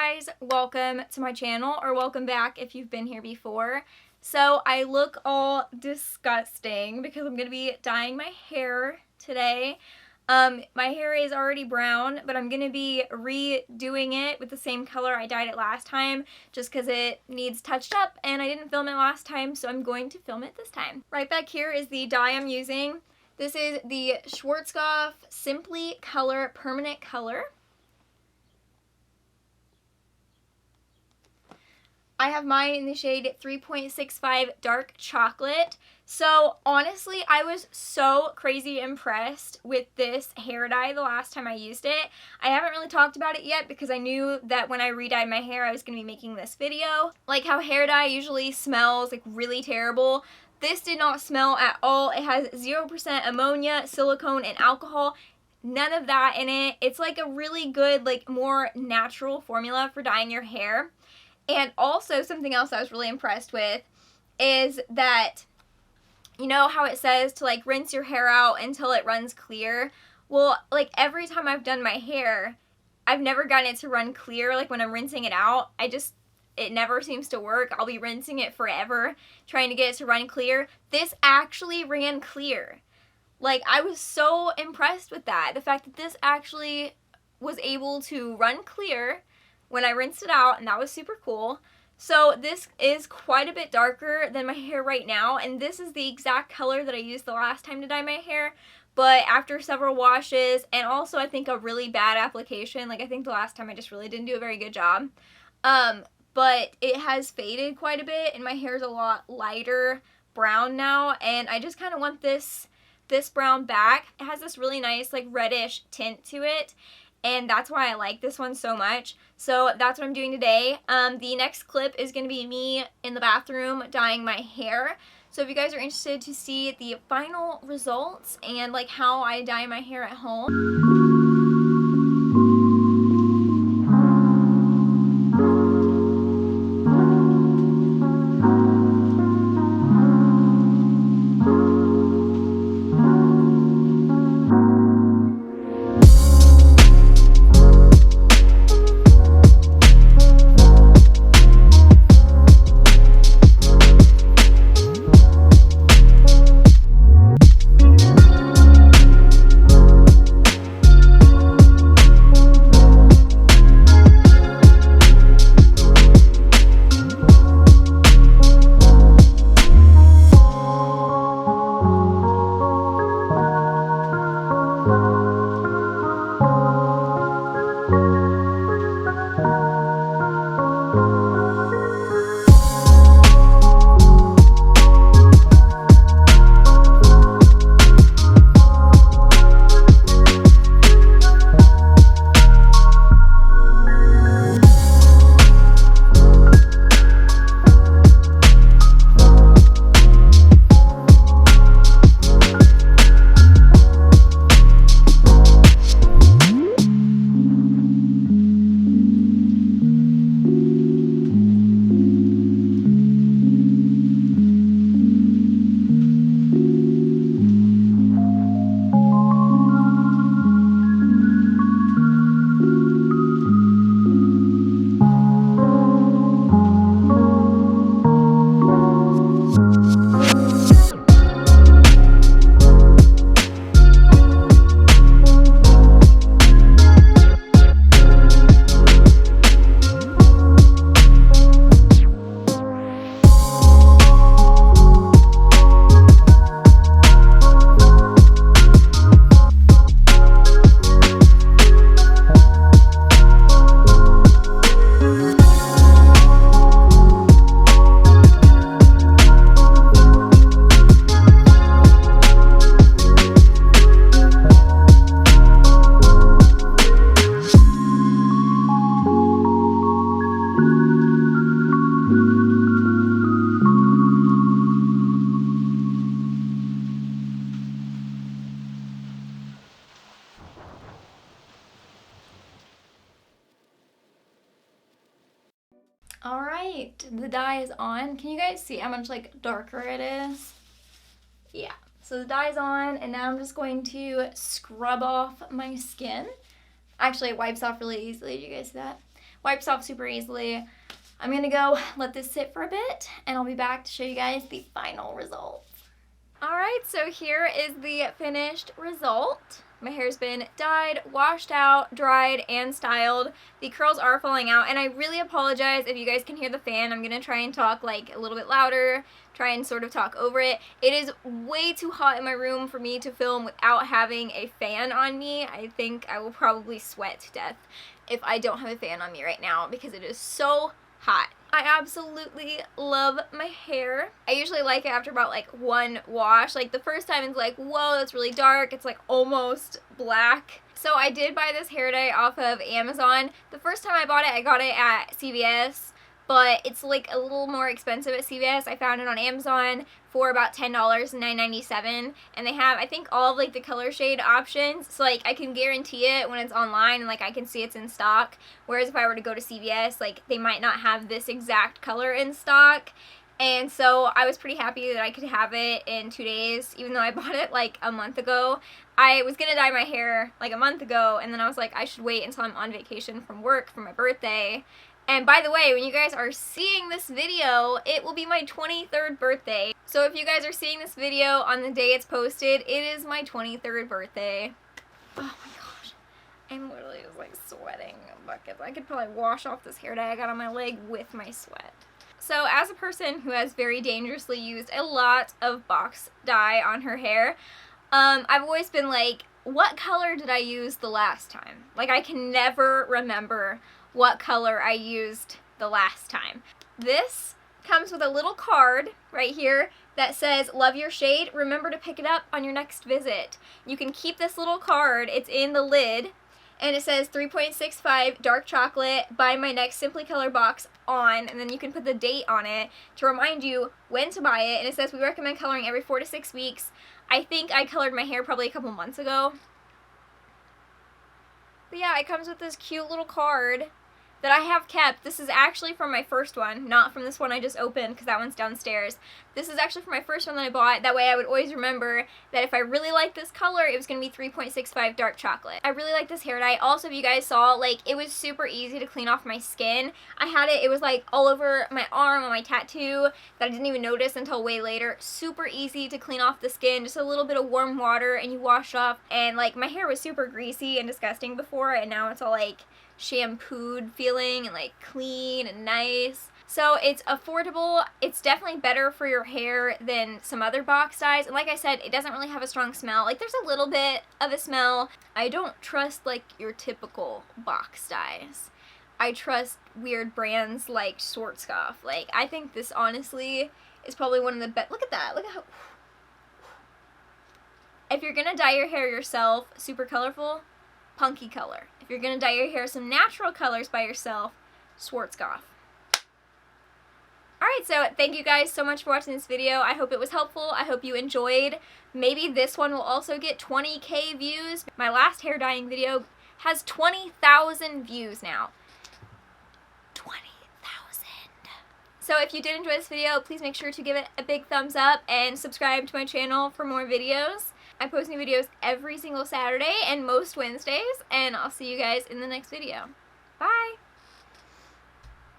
guys, welcome to my channel, or welcome back if you've been here before. So I look all disgusting because I'm going to be dyeing my hair today. My hair is already brown, but I'm going to be redoing it with the same color I dyed it last time just because it needs touched up and I didn't film it last time, so I'm going to film it this time. Right back here is the dye I'm using. This is the Schwarzkopf Simply Color Permanent Color. I have mine in the shade 3.65 Dark Chocolate. So honestly, I was so crazy impressed with this hair dye the last time I used it. I haven't really talked about it yet because I knew that when I re-dyed my hair I was going to be making this video. Like how hair dye usually smells like really terrible. This did not smell at all. It has 0% ammonia, silicone, and alcohol. None of that in it. It's like a really good, like more natural formula for dyeing your hair. And also something else I was really impressed with is that, you know how it says to like rinse your hair out until it runs clear? Well, like every time I've done my hair, I've never gotten it to run clear. Like when I'm rinsing it out, it never seems to work. I'll be rinsing it forever, trying to get it to run clear. This actually ran clear. Like I was so impressed with that. The fact that this actually was able to run clear when I rinsed it out, and that was super cool. So this is quite a bit darker than my hair right now, and this is the exact color that I used the last time to dye my hair, but after several washes, and also I think a really bad application, like I think the last time I just really didn't do a very good job, but it has faded quite a bit, and my hair is a lot lighter brown now, and I just kind of want this brown back. It has this really nice like reddish tint to it, and that's why I like this one so much. So that's what I'm doing today. The next clip is going to be me in the bathroom dyeing my hair. So if you guys are interested to see the final results and like how I dye my hair at home. Alright, the dye is on. Can you guys see how much like darker it is? Yeah, so the dye's on, and now I'm just going to scrub off my skin. Actually, it wipes off really easily. Did you guys see that? wipes off super easily. I'm gonna go let this sit for a bit, and I'll be back to show you guys the final results. Alright, so here is the finished result. My hair's been dyed, washed out, dried, and styled. The curls are falling out, and I really apologize if you guys can hear the fan. I'm gonna try and talk like a little bit louder, try and sort of talk over it. It is way too hot in my room for me to film without having a fan on me. I think I will probably sweat to death if I don't have a fan on me right now because it is so hot. I absolutely love my hair. I usually like it after about like one wash. Like the first time it's like, whoa, that's really dark. It's like almost black. So I did buy this hair dye off of Amazon. The first time I bought it, I got it at CVS, but it's like a little more expensive at CVS. I found it on Amazon for about $10, $9.97, and they have, I think, all of like the color shade options, so like I can guarantee it when it's online and like I can see it's in stock, whereas if I were to go to CVS, like they might not have this exact color in stock. And so I was pretty happy that I could have it in 2 days, even though I bought it like a month ago. I was gonna dye my hair like a month ago, and then I was like, I should wait until I'm on vacation from work for my birthday. And by the way, when you guys are seeing this video, it will be my 23rd birthday. So if you guys are seeing this video on the day it's posted, it is my 23rd birthday. Oh my gosh. I'm literally just like sweating buckets. I could probably wash off this hair dye I got on my leg with my sweat. So as a person who has very dangerously used a lot of box dye on her hair, I've always been like, what color did I use the last time? Like I can never remember what color I used the last time. This comes with a little card right here that says, love your shade, remember to pick it up on your next visit. You can keep this little card, it's in the lid, and it says 3.65 dark chocolate, buy my next Simply Color box on, and then you can put the date on it to remind you when to buy it, and it says we recommend coloring every 4 to 6 weeks. I think I colored my hair probably a couple months ago. But yeah, it comes with this cute little card that I have kept. This is actually from my first one, not from this one I just opened because that one's downstairs. This is actually from my first one that I bought. That way I would always remember that if I really liked this color, it was going to be 3.65 dark chocolate. I really like this hair dye. Also, if you guys saw, like, it was super easy to clean off my skin. I had it, it was like all over my arm on my tattoo that I didn't even notice until way later. Super easy to clean off the skin, just a little bit of warm water and you wash off. And like my hair was super greasy and disgusting before, and now it's all like shampooed feeling and like clean and nice. So it's affordable. It's definitely better for your hair than some other box dyes, and like I said, it doesn't really have a strong smell. Like there's a little bit of a smell. I don't trust like your typical box dyes. I trust weird brands like Schwarzkopf. Like I think this honestly is probably one of the best. Look at that. Look at how. If you're gonna dye your hair yourself super colorful, punky color. If you're gonna dye your hair some natural colors by yourself, Schwarzkopf. Alright, so thank you guys so much for watching this video. I hope it was helpful. I hope you enjoyed. Maybe this one will also get 20K views. My last hair dyeing video has 20,000 views now. 20,000. So if you did enjoy this video, please make sure to give it a big thumbs up and subscribe to my channel for more videos. I post new videos every single Saturday and most Wednesdays, and I'll see you guys in the next video. Bye!